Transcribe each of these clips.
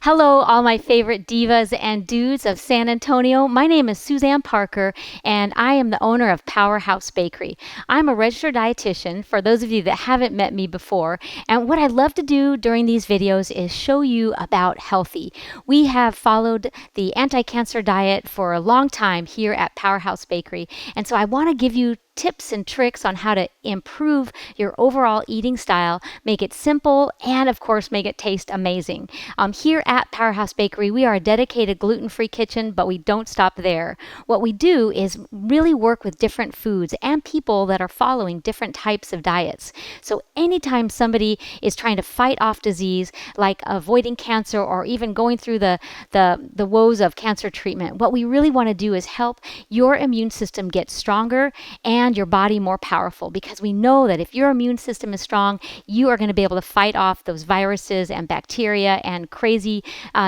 Hello, all my favorite divas and dudes of San Antonio. My name is Suzanne Parker, and I am the owner of Powerhouse Bakery. I'm a registered dietitian, for those of you that haven't met me before, and what I love to do during these videos is show you about healthy. We have followed the anti-cancer diet for a long time here at Powerhouse Bakery, and so I want to give you tips and tricks on how to improve your overall eating style, make it simple, and of course make it taste amazing. Here at Powerhouse Bakery, we are a dedicated gluten-free kitchen, but we don't stop there. What we do is really work with different foods and people that are following different types of diets. So anytime somebody is trying to fight off disease, like avoiding cancer or even going through the woes of cancer treatment, what we really want to do is help your immune system get stronger and your body more powerful, because we know that if your immune system is strong, you are going to be able to fight off those viruses and bacteria and crazy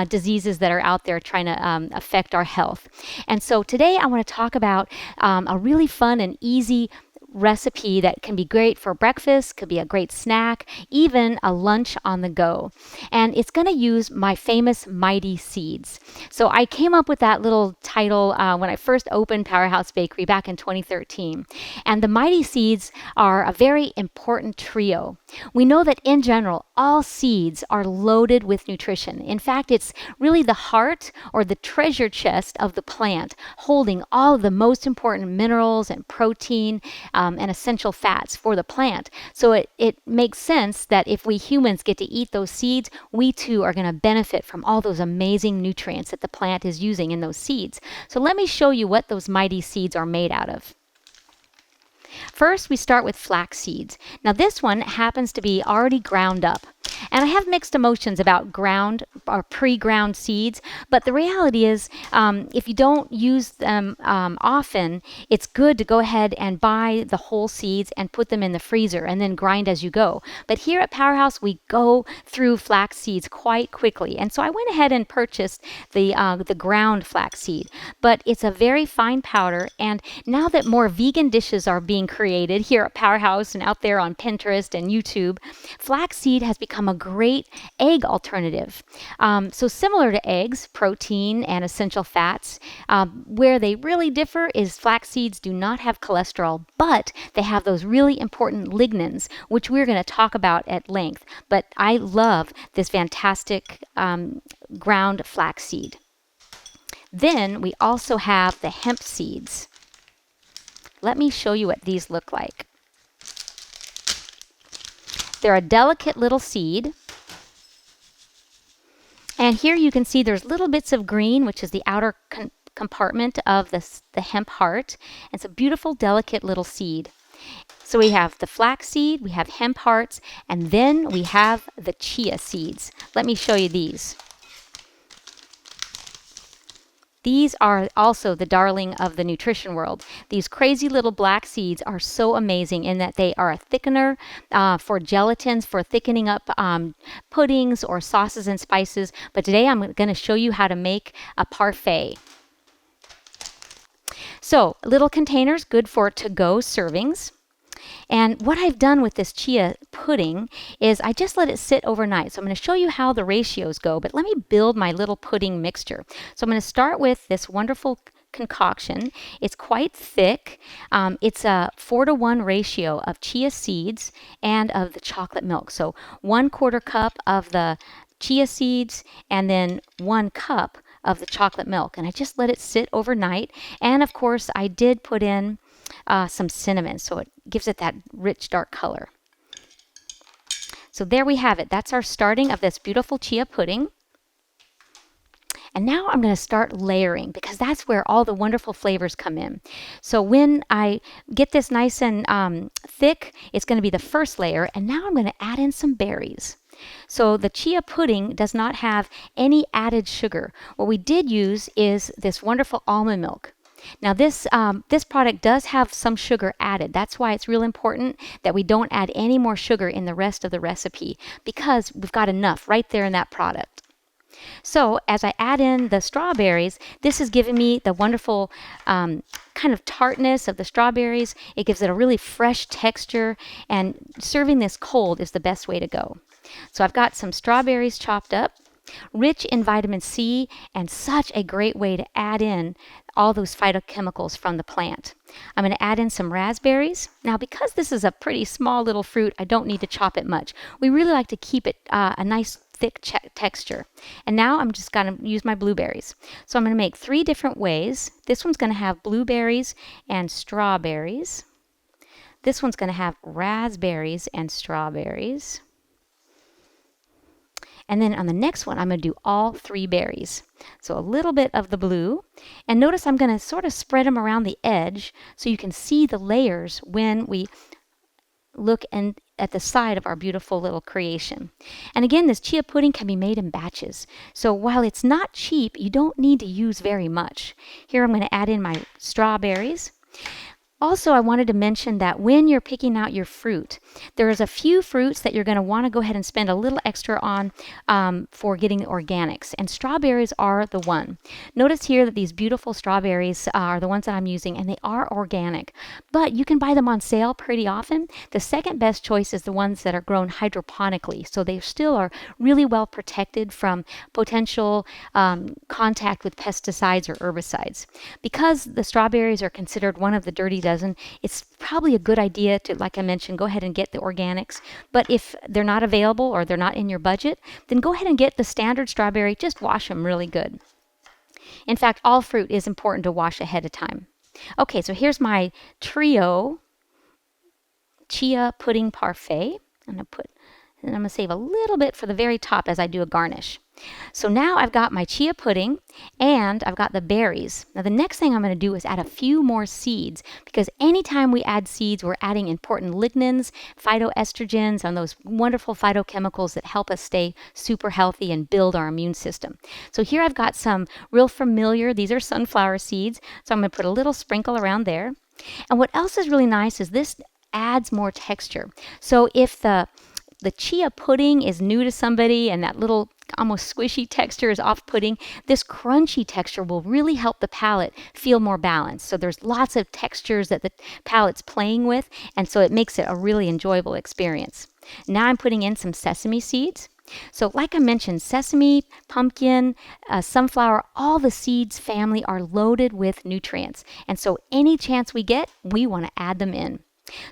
diseases that are out there trying to affect our health. And so today I want to talk about a really fun and easy recipe that can be great for breakfast, could be a great snack, even a lunch on the go. And it's going to use my famous Mighty Seeds. So I came up with that little title when I first opened Powerhouse Bakery back in 2013. And the Mighty Seeds are a very important trio. We know that in general, all seeds are loaded with nutrition. In fact, it's really the heart or the treasure chest of the plant, holding all of the most important minerals and protein and essential fats for the plant. So it makes sense that if we humans get to eat those seeds, we too are going to benefit from all those amazing nutrients that the plant is using in those seeds. So let me show you what those Mighty Seeds are made out of. First, we start with flax seeds. Now this one happens to be already ground up. And I have mixed emotions about ground or pre-ground seeds, but the reality is if you don't use them often, it's good to go ahead and buy the whole seeds and put them in the freezer and then grind as you go. But here at Powerhouse, we go through flax seeds quite quickly. And so I went ahead and purchased the ground flax seed. But it's a very fine powder, and now that more vegan dishes are being created here at Powerhouse and out there on Pinterest and YouTube, flaxseed has become a great egg alternative. So similar to eggs, protein and essential fats, where they really differ is flax seeds do not have cholesterol, but they have those really important lignans, which we're going to talk about at length. But I love this fantastic ground flaxseed. Then we also have the hemp seeds. Let me show you what these look like. They're a delicate little seed. And here you can see there's little bits of green, which is the outer compartment of the hemp heart. It's a beautiful, delicate little seed. So we have the flax seed, we have hemp hearts, and then we have the chia seeds. Let me show you these. These are also the darling of the nutrition world. These crazy little black seeds are so amazing in that they are a thickener for gelatins, for thickening up puddings or sauces and spices. But today I'm going to show you how to make a parfait. So little containers, good for to-go servings. And what I've done with this chia pudding is I just let it sit overnight. So I'm going to show you how the ratios go, but let me build my little pudding mixture. So I'm going to start with this wonderful concoction. It's quite thick. It's a 4-to-1 ratio of chia seeds and of the chocolate milk. So 1/4 cup of the chia seeds and then 1 cup of the chocolate milk. And I just let it sit overnight. And of course, I did put in some cinnamon, so it gives it that rich dark color. So there we have it. That's our starting of this beautiful chia pudding. And now I'm going to start layering, because that's where all the wonderful flavors come in. So when I get this nice and thick, it's going to be the first layer. And now I'm going to add in some berries. So the chia pudding does not have any added sugar. What we did use is this wonderful almond milk. Now this product does have some sugar added. That's why it's real important that we don't add any more sugar in the rest of the recipe, because we've got enough right there in that product. So as I add in the strawberries, this is giving me the wonderful kind of tartness of the strawberries. It gives it a really fresh texture, and serving this cold is the best way to go. So I've got some strawberries chopped up, rich in vitamin C, and such a great way to add in all those phytochemicals from the plant. I'm going to add in some raspberries. Now, because this is a pretty small little fruit, I don't need to chop it much. We really like to keep it a nice thick texture. And now I'm just going to use my blueberries. So I'm going to make 3 different ways. This one's going to have blueberries and strawberries. This one's going to have raspberries and strawberries. And then on the next one, I'm going to do all 3 berries. So a little bit of the blue. And notice I'm going to sort of spread them around the edge so you can see the layers when we look at the side of our beautiful little creation. And again, this chia pudding can be made in batches. So while it's not cheap, you don't need to use very much. Here I'm going to add in my strawberries. Also, I wanted to mention that when you're picking out your fruit, there's a few fruits that you're going to want to go ahead and spend a little extra on for getting the organics, and strawberries are the one. Notice here that these beautiful strawberries are the ones that I'm using, and they are organic, but you can buy them on sale pretty often. The second best choice is the ones that are grown hydroponically, so they still are really well protected from potential contact with pesticides or herbicides. Because the strawberries are considered one of the dirty dozen, it's probably a good idea to, like I mentioned, go ahead and get the organics. But if they're not available or they're not in your budget, then go ahead and get the standard strawberry. Just wash them really good. In fact, all fruit is important to wash ahead of time. Okay, so here's my trio chia pudding parfait. And I'm going to save a little bit for the very top as I do a garnish. So now I've got my chia pudding and I've got the berries. Now the next thing I'm going to do is add a few more seeds, because anytime we add seeds, we're adding important lignans, phytoestrogens, and those wonderful phytochemicals that help us stay super healthy and build our immune system. So here I've got some real familiar, these are sunflower seeds, so I'm going to put a little sprinkle around there. And what else is really nice is this adds more texture. So if the chia pudding is new to somebody and that little almost squishy texture is off-putting, this crunchy texture will really help the palate feel more balanced. So there's lots of textures that the palate's playing with, and so it makes it a really enjoyable experience. Now I'm putting in some sesame seeds. So like I mentioned, sesame, pumpkin, sunflower, all the seeds family are loaded with nutrients. And so any chance we get, we want to add them in.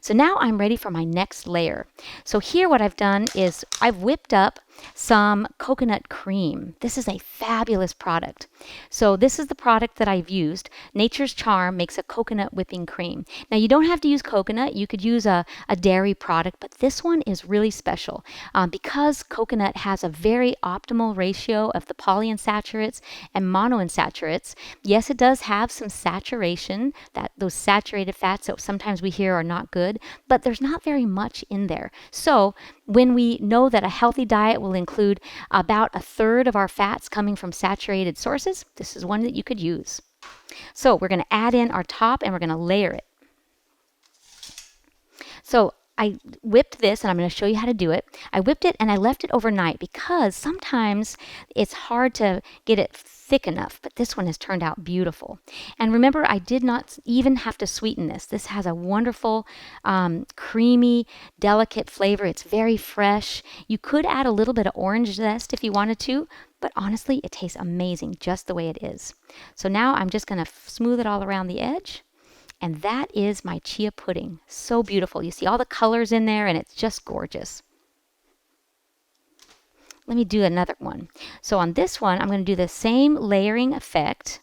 So now I'm ready for my next layer. So here what I've done is I've whipped up some coconut cream. This is a fabulous product. So this is the product that I've used. Nature's Charm makes a coconut whipping cream. Now you don't have to use coconut. You could use a dairy product, but this one is really special because coconut has a very optimal ratio of the polyunsaturates and monounsaturates. Yes, it does have some saturation, those saturated fats that sometimes we hear are not good, but there's not very much in there. So when we know that a healthy diet will include about a third of our fats coming from saturated sources, this is one that you could use. So we're going to add in our top and we're going to layer it. So I whipped this, and I'm going to show you how to do it. I whipped it and I left it overnight because sometimes it's hard to get it thick enough, but this one has turned out beautiful. And remember, I did not even have to sweeten this. This has a wonderful, creamy, delicate flavor. It's very fresh. You could add a little bit of orange zest if you wanted to, but honestly, it tastes amazing just the way it is. So now I'm just going to smooth it all around the edge. And that is my chia pudding. So beautiful. You see all the colors in there, and it's just gorgeous. Let me do another one. So on this one, I'm going to do the same layering effect,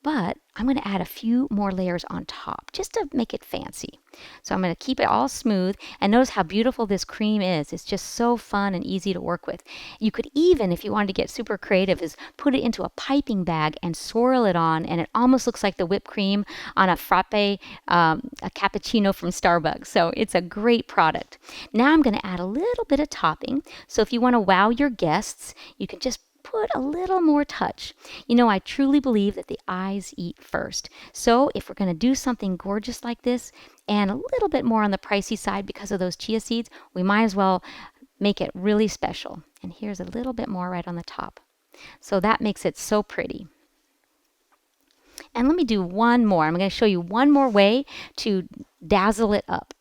but I'm going to add a few more layers on top just to make it fancy. So I'm going to keep it all smooth, and notice how beautiful this cream is. It's just so fun and easy to work with. You could even, if you wanted to get super creative, is put it into a piping bag and swirl it on, and it almost looks like the whipped cream on a frappe, a cappuccino from Starbucks. So it's a great product. Now I'm going to add a little bit of topping. So if you want to wow your guests, you can just put a little more touch. You know, I truly believe that the eyes eat first. So if we're going to do something gorgeous like this and a little bit more on the pricey side because of those chia seeds, we might as well make it really special. And here's a little bit more right on the top. So that makes it so pretty. And let me do one more. I'm going to show you one more way to dazzle it up.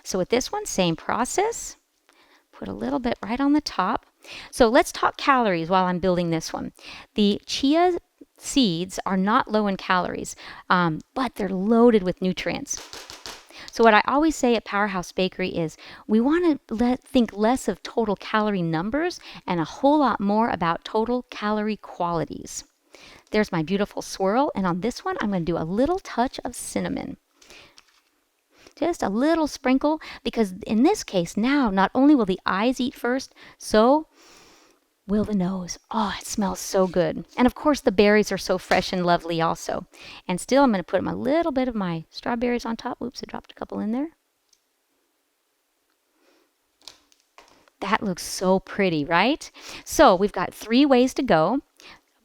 So with this one, same process. Put a little bit right on the top. So let's talk calories while I'm building this one. The chia seeds are not low in calories, but they're loaded with nutrients. So what I always say at Powerhouse Bakery is we want to think less of total calorie numbers and a whole lot more about total calorie qualities. There's my beautiful swirl, and on this one I'm going to do a little touch of cinnamon. Just a little sprinkle, because in this case now not only will the eyes eat first, so will the nose. Oh, it smells so good. And of course the berries are so fresh and lovely also. And still I'm going to put a little bit of my strawberries on top. Oops, I dropped a couple in there. That looks so pretty, right? So we've got 3 ways to go.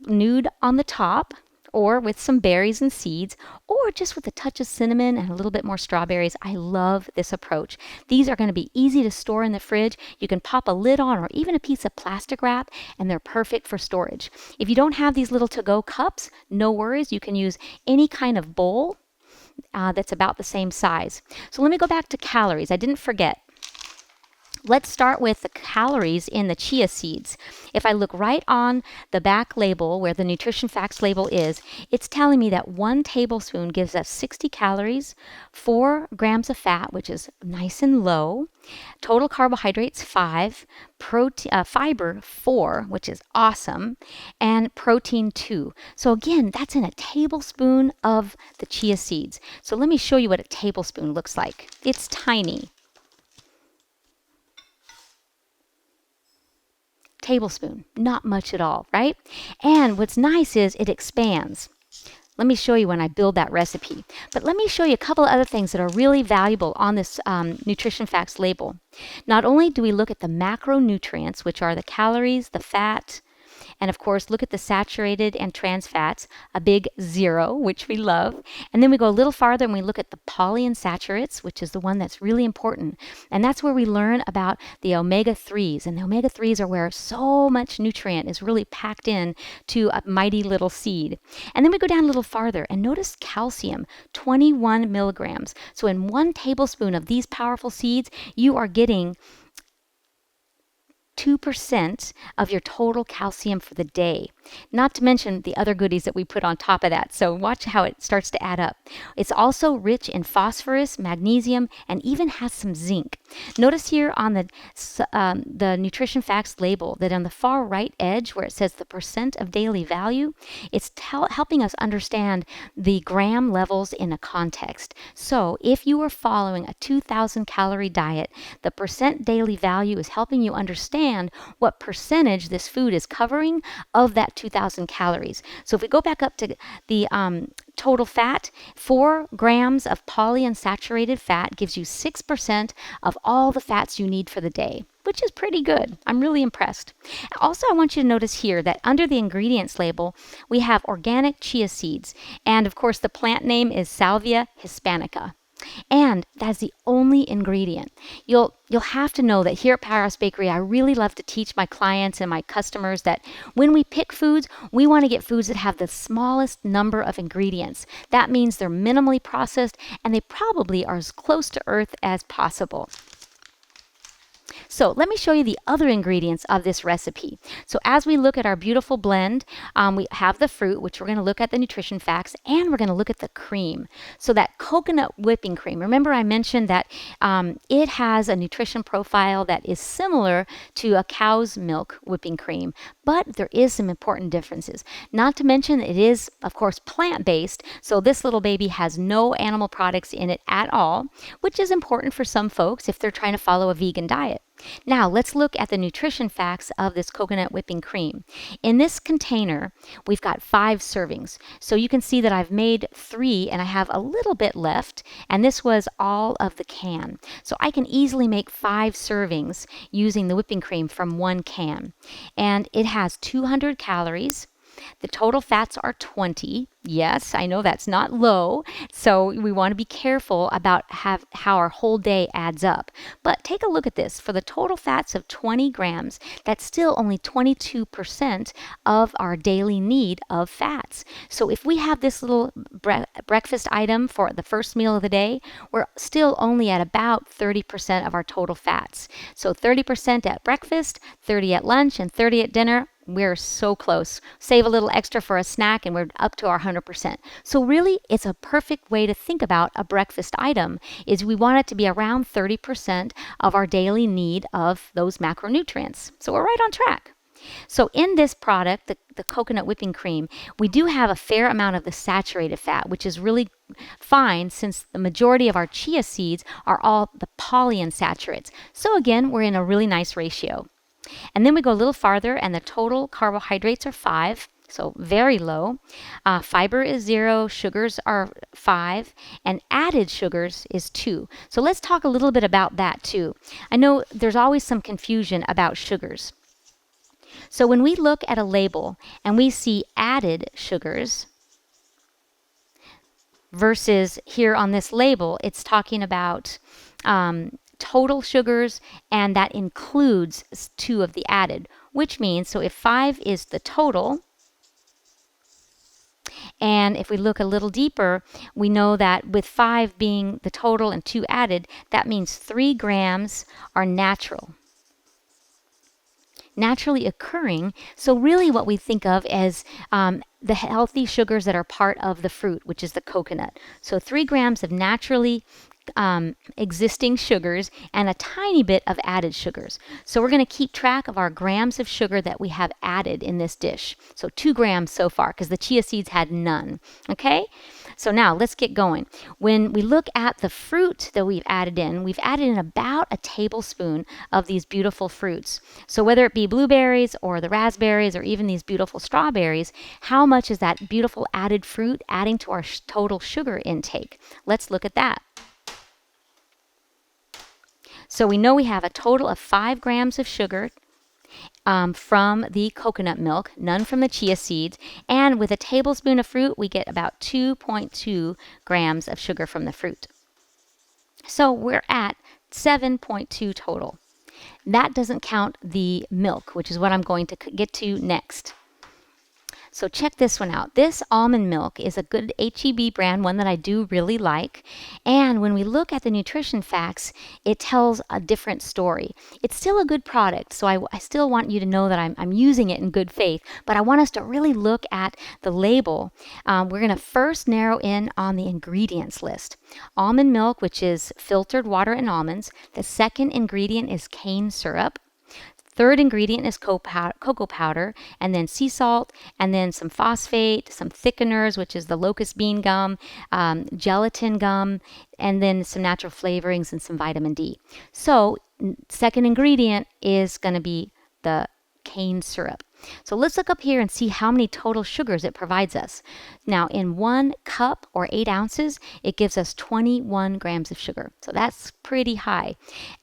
Nude on the top, or with some berries and seeds, or just with a touch of cinnamon and a little bit more strawberries. I love this approach. These are going to be easy to store in the fridge. You can pop a lid on or even a piece of plastic wrap, and they're perfect for storage. If you don't have these little to-go cups, no worries. You can use any kind of bowl that's about the same size. So let me go back to calories. I didn't forget. Let's start with the calories in the chia seeds. If I look right on the back label where the nutrition facts label is, it's telling me that 1 tablespoon gives us 60 calories, 4 grams of fat, which is nice and low, total carbohydrates 5, fiber 4, which is awesome, and protein 2. So again, that's in a tablespoon of the chia seeds. So let me show you what a tablespoon looks like. It's tiny. Tablespoon, not much at all, right? And what's nice is it expands. Let me show you when I build that recipe. But let me show you a couple of other things that are really valuable on this nutrition facts label. Not only do we look at the macronutrients, which are the calories, the fat, and of course, look at the saturated and trans fats, a big 0, which we love. And then we go a little farther and we look at the polyunsaturates, which is the one that's really important. And that's where we learn about the omega-3s. And the omega-3s are where so much nutrient is really packed in to a mighty little seed. And then we go down a little farther and notice calcium, 21 milligrams. So in 1 tablespoon of these powerful seeds, you are getting 2% of your total calcium for the day. Not to mention the other goodies that we put on top of that. So watch how it starts to add up. It's also rich in phosphorus, magnesium, and even has some zinc. Notice here on the nutrition facts label that on the far right edge where it says the percent of daily value, it's helping us understand the gram levels in a context. So if you are following a 2,000 calorie diet, the percent daily value is helping you understand what percentage this food is covering of that 2,000 calories. So if we go back up to the total fat, 4 grams of polyunsaturated fat gives you 6% of all the fats you need for the day, which is pretty good. I'm really impressed. Also, I want you to notice here that under the ingredients label, we have organic chia seeds. And of course, the plant name is Salvia hispanica. And that's the only ingredient. You'll have to know that here at Powerhouse Bakery, I really love to teach my clients and my customers that when we pick foods, we want to get foods that have the smallest number of ingredients. That means they're minimally processed and they probably are as close to earth as possible. So let me show you the other ingredients of this recipe. So as we look at our beautiful blend, we have the fruit, which we're going to look at the nutrition facts, and we're going to look at the cream. So that coconut whipping cream, remember I mentioned that it has a nutrition profile that is similar to a cow's milk whipping cream, but there is some important differences. Not to mention it is, of course, plant-based, so this little baby has no animal products in it at all, which is important for some folks if they're trying to follow a vegan diet. Now let's look at the nutrition facts of this coconut whipping cream. In this container, we've got 5 servings. So you can see that I've made 3 and I have a little bit left, and this was all of the can. So I can easily make 5 servings using the whipping cream from 1 can. And it has 200 calories. The total fats are 20. Yes, I know that's not low. So we want to be careful about how our whole day adds up. But take a look at this. For the total fats of 20 grams, that's still only 22% of our daily need of fats. So if we have this little breakfast item for the first meal of the day, we're still only at about 30% of our total fats. So 30% at breakfast, 30 at lunch, and 30 at dinner. We're so close. Save a little extra for a snack and we're up to our 100%. So really, it's a perfect way to think about a breakfast item is we want it to be around 30% of our daily need of those macronutrients. So we're right on track. So in this product, the coconut whipping cream, we do have a fair amount of the saturated fat, which is really fine since the majority of our chia seeds are all the polyunsaturates. So again, we're in a really nice ratio. And then we go a little farther and the total carbohydrates are 5. So very low. Fiber is 0, sugars are 5, and added sugars is 2. So let's talk a little bit about that too. I know there's always some confusion about sugars. So when we look at a label and we see added sugars versus here on this label, it's talking about total sugars, and that includes 2 of the added, which means, so if 5 is the total, and if we look a little deeper, we know that with 5 being the total and 2 added, that means 3 grams are naturally occurring. So really what we think of as the healthy sugars that are part of the fruit, which is the coconut. So 3 grams of naturally existing sugars and a tiny bit of added sugars. So we're going to keep track of our grams of sugar that we have added in this dish. So 2 grams so far because the chia seeds had none. Okay? So now let's get going. When we look at the fruit that we've added in about a tablespoon of these beautiful fruits. So whether it be blueberries or the raspberries or even these beautiful strawberries, how much is that beautiful added fruit adding to our total sugar intake? Let's look at that. So we know we have a total of 5 grams of sugar from the coconut milk, none from the chia seeds, and with a tablespoon of fruit, we get about 2.2 grams of sugar from the fruit. So we're at 7.2 total. That doesn't count the milk, which is what I'm going to get to next. So check this one out. This almond milk is a good H-E-B brand, one that I do really like. And when we look at the nutrition facts, it tells a different story. It's still a good product, so I still want you to know that I'm using it in good faith. But I want us to really look at the label. We're going to first narrow in on the ingredients list. Almond milk, which is filtered water and almonds. The second ingredient is cane syrup. Third ingredient is cocoa powder, and then sea salt, and then some phosphate, some thickeners, which is the locust bean gum, gelatin gum, and then some natural flavorings and some vitamin D. So second ingredient is going to be the cane syrup. So let's look up here and see how many total sugars it provides us. Now in 1 cup or 8 ounces, it gives us 21 grams of sugar. So that's pretty high.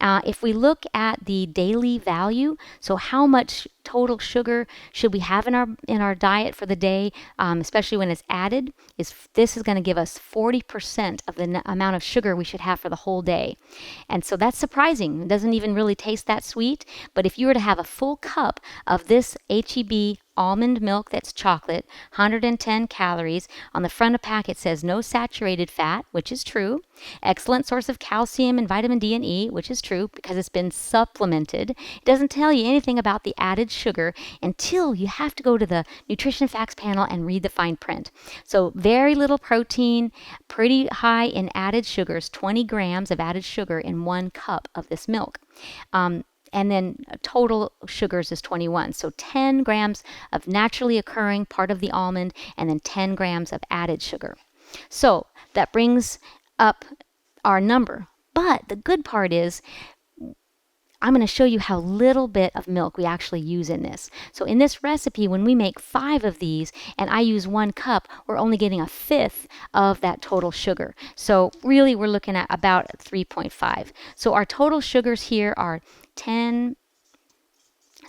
If we look at the daily value, so how much total sugar should we have in our diet for the day, especially when it's added, this is going to give us 40% of the amount of sugar we should have for the whole day. And so that's surprising. It doesn't even really taste that sweet, but if you were to have a full cup of this H-E-B almond milk that's chocolate, 110 calories. On the front of the pack it says no saturated fat, which is true. Excellent source of calcium and vitamin D and E, which is true because it's been supplemented. It doesn't tell you anything about the added sugar until you have to go to the nutrition facts panel and read the fine print. So very little protein, pretty high in added sugars, 20 grams of added sugar in 1 cup of this milk. And then total sugars is 21. So 10 grams of naturally occurring part of the almond and then 10 grams of added sugar. So that brings up our number. But the good part is I'm going to show you how little bit of milk we actually use in this. So in this recipe, when we make 5 of these and I use 1 cup, we're only getting 1/5 of that total sugar. So really we're looking at about 3.5. So our total sugars here are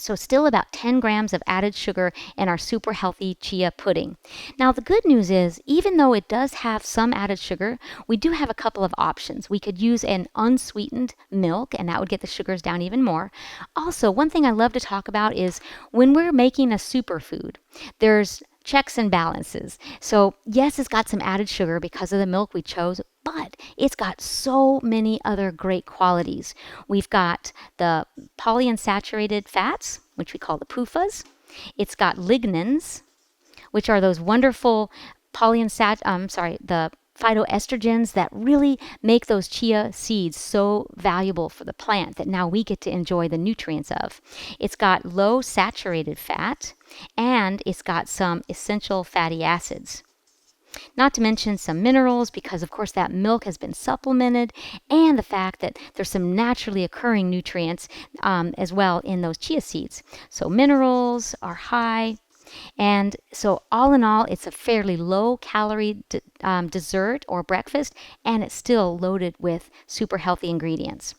So still about 10 grams of added sugar in our super healthy chia pudding. Now the good news is, even though it does have some added sugar, we do have a couple of options. We could use an unsweetened milk, and that would get the sugars down even more. Also, one thing I love to talk about is when we're making a superfood, there's checks and balances. So yes, it's got some added sugar because of the milk we chose, but it's got so many other great qualities. We've got the polyunsaturated fats, which we call the PUFAs. It's got lignans, which are those wonderful the phytoestrogens that really make those chia seeds so valuable for the plant that now we get to enjoy the nutrients of. It's got low saturated fat, and it's got some essential fatty acids. Not to mention some minerals, because of course that milk has been supplemented, and the fact that there's some naturally occurring nutrients as well in those chia seeds. So minerals are high. And so all in all, it's a fairly low calorie dessert or breakfast, and it's still loaded with super healthy ingredients.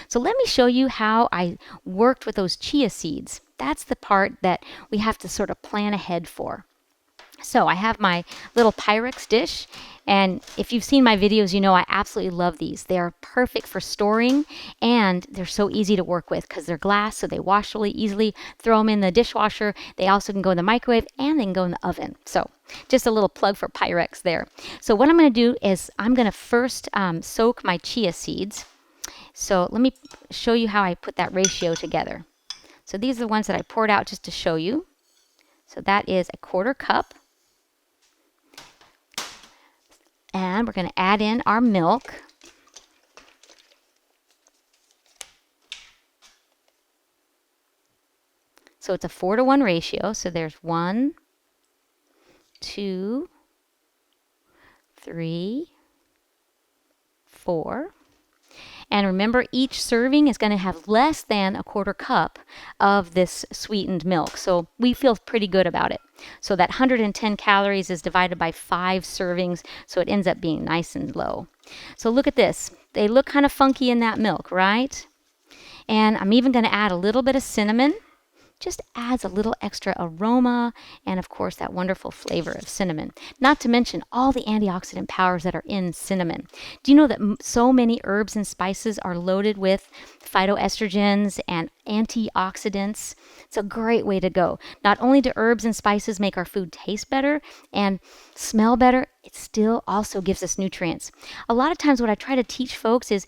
So let me show you how I worked with those chia seeds. That's the part that we have to sort of plan ahead for. So I have my little Pyrex dish, and if you've seen my videos, you know I absolutely love these. They are perfect for storing, and they're so easy to work with because they're glass, so they wash really easily. Throw them in the dishwasher. They also can go in the microwave, and they can go in the oven. So just a little plug for Pyrex there. So what I'm going to do is I'm going to first soak my chia seeds. So let me show you how I put that ratio together. So these are the ones that I poured out just to show you. So that is a 1/4 cup. And we're going to add in our milk. So it's a 4-to-1 ratio. So there's 1, 2, 3, 4. And remember, each serving is going to have less than a 1/4 cup of this sweetened milk. So we feel pretty good about it. So that 110 calories is divided by 5 servings, so it ends up being nice and low. So look at this. They look kind of funky in that milk, right? And I'm even going to add a little bit of cinnamon. Just adds a little extra aroma and, of course, that wonderful flavor of cinnamon. Not to mention all the antioxidant powers that are in cinnamon. Do you know that so many herbs and spices are loaded with phytoestrogens and antioxidants? It's a great way to go. Not only do herbs and spices make our food taste better and smell better, it still also gives us nutrients. A lot of times what I try to teach folks is,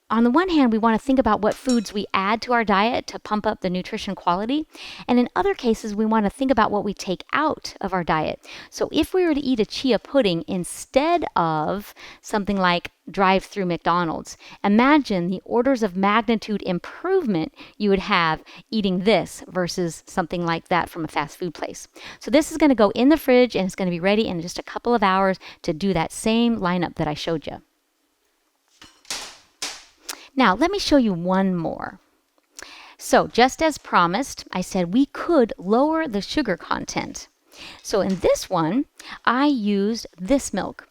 on the one hand, we want to think about what foods we add to our diet to pump up the nutrition quality. And in other cases, we want to think about what we take out of our diet. So if we were to eat a chia pudding instead of something like drive-through McDonald's, imagine the orders of magnitude improvement you would have eating this versus something like that from a fast food place. So this is going to go in the fridge, and it's going to be ready in just a couple of hours to do that same lineup that I showed you. Now, let me show you one more. So just as promised, I said we could lower the sugar content. So in this one, I used this milk.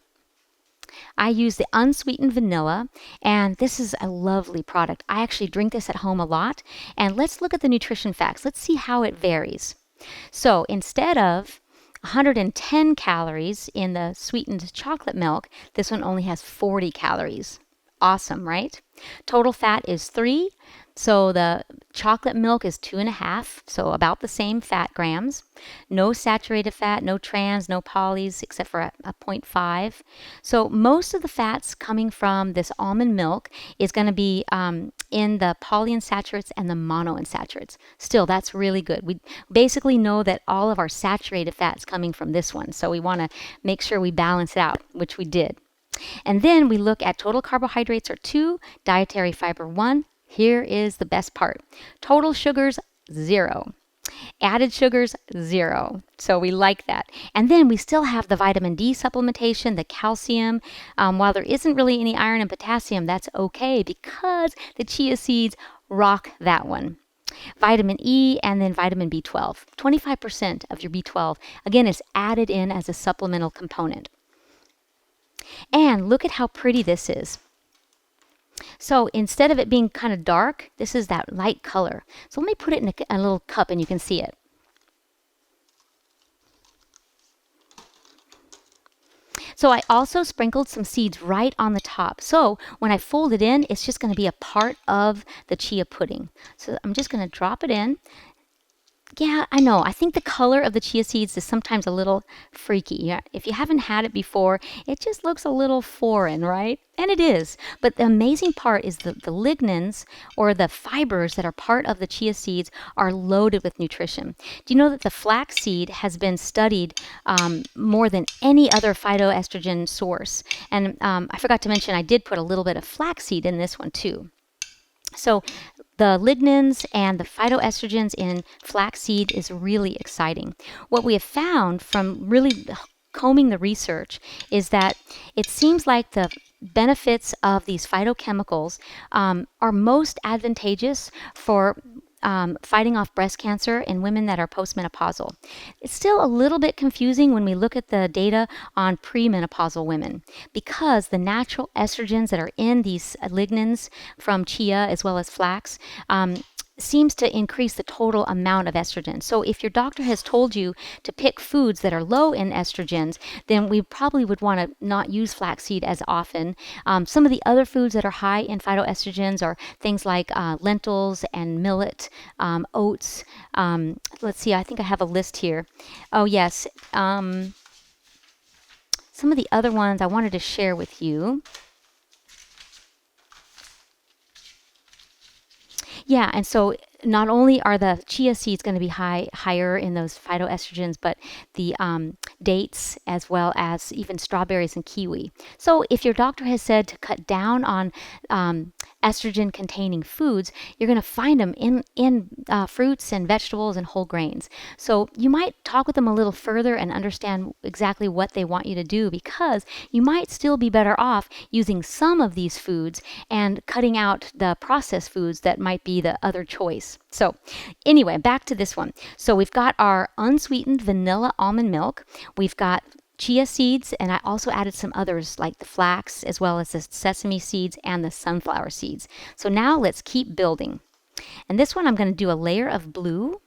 I use the unsweetened vanilla, and this is a lovely product. I actually drink this at home a lot. And let's look at the nutrition facts. Let's see how it varies. So instead of 110 calories in the sweetened chocolate milk, this one only has 40 calories. Awesome, right? Total fat is 3. So the chocolate milk is 2.5, so about the same fat grams. No saturated fat, no trans, no polys, except for a 0.5. So most of the fats coming from this almond milk is going to be in the polyunsaturates and the monounsaturates. Still, that's really good. We basically know that all of our saturated fat's coming from this one, so we want to make sure we balance it out, which we did. And then we look at total carbohydrates are 2, dietary fiber 1. Here is the best part. Total sugars, 0. Added sugars, 0. So we like that. And then we still have the vitamin D supplementation, the calcium. While there isn't really any iron and potassium, that's okay because the chia seeds rock that one. Vitamin E and then vitamin B12. 25% of your B12, again, is added in as a supplemental component. And look at how pretty this is. So instead of it being kind of dark, this is that light color. So let me put it in a little cup and you can see it. So I also sprinkled some seeds right on the top. So when I fold it in, it's just going to be a part of the chia pudding. So I'm just going to drop it in. Yeah, I know. I think the color of the chia seeds is sometimes a little freaky. Yeah, if you haven't had it before, it just looks a little foreign, right? And it is. But the amazing part is the lignans or the fibers that are part of the chia seeds are loaded with nutrition. Do you know that the flax seed has been studied more than any other phytoestrogen source? And I forgot to mention, I did put a little bit of flax seed in this one too. So the lignans and the phytoestrogens in flaxseed is really exciting. What we have found from really combing the research is that it seems like the benefits of these phytochemicals are most advantageous for fighting off breast cancer in women that are postmenopausal. It's still a little bit confusing when we look at the data on premenopausal women because the natural estrogens that are in these lignans from chia as well as flax seems to increase the total amount of estrogen. So if your doctor has told you to pick foods that are low in estrogens, then we probably would want to not use flaxseed as often. Some of the other foods that are high in phytoestrogens are things like lentils and millet, oats. Let's see, I think I have a list here. Oh, yes. Some of the other ones I wanted to share with you. Yeah, and so not only are the chia seeds going to be higher in those phytoestrogens, but the dates as well as even strawberries and kiwi. So if your doctor has said to cut down on estrogen-containing foods, you're going to find them in fruits and vegetables and whole grains. So you might talk with them a little further and understand exactly what they want you to do because you might still be better off using some of these foods and cutting out the processed foods that might be the other choice. So anyway, back to this one. So we've got our unsweetened vanilla almond milk. We've got chia seeds, and I also added some others like the flax as well as the sesame seeds and the sunflower seeds. So now let's keep building. And this one I'm going to do a layer of blue.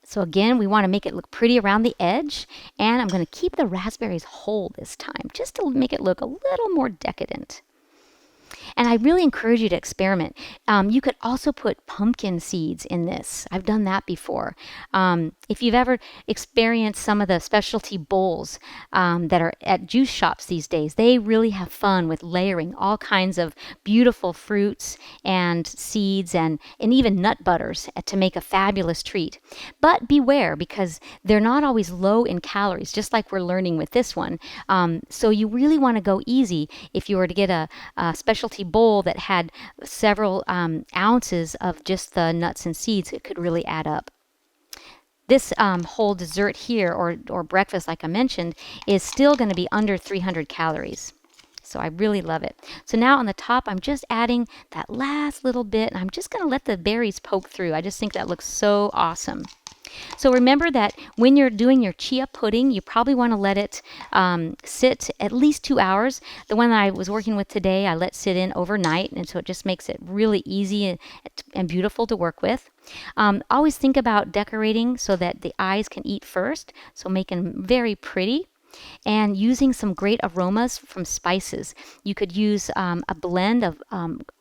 So again, we want to make it look pretty around the edge, and I'm going to keep the raspberries whole this time just to make it look a little more decadent. And I really encourage you to experiment. You could also put pumpkin seeds in this. I've done that before. If you've ever experienced some of the specialty bowls that are at juice shops these days, they really have fun with layering all kinds of beautiful fruits and seeds and even nut butters to make a fabulous treat. But beware because they're not always low in calories, just like we're learning with this one. So you really want to go easy if you were to get a specialty bowl that had several ounces of just the nuts and seeds. It could really add up. This whole dessert here or breakfast, like I mentioned, is still going to be under 300 calories. So I really love it. So now on the top, I'm just adding that last little bit, and I'm just going to let the berries poke through. I just think that looks so awesome. So remember that when you're doing your chia pudding, you probably want to let it sit at least 2 hours. The one that I was working with today, I let sit in overnight, and so it just makes it really easy and beautiful to work with. Always think about decorating so that the eyes can eat first, so make them very pretty. And using some great aromas from spices. You could use a blend of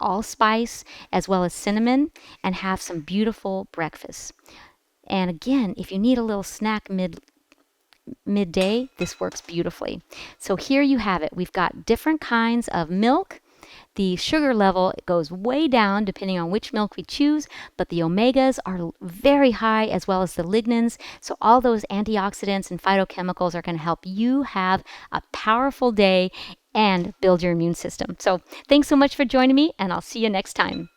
allspice as well as cinnamon and have some beautiful breakfast. And again, if you need a little snack midday, this works beautifully. So here you have it. We've got different kinds of milk. The sugar level goes way down depending on which milk we choose, but the omegas are very high as well as the lignans. So all those antioxidants and phytochemicals are going to help you have a powerful day and build your immune system. So thanks so much for joining me, and I'll see you next time.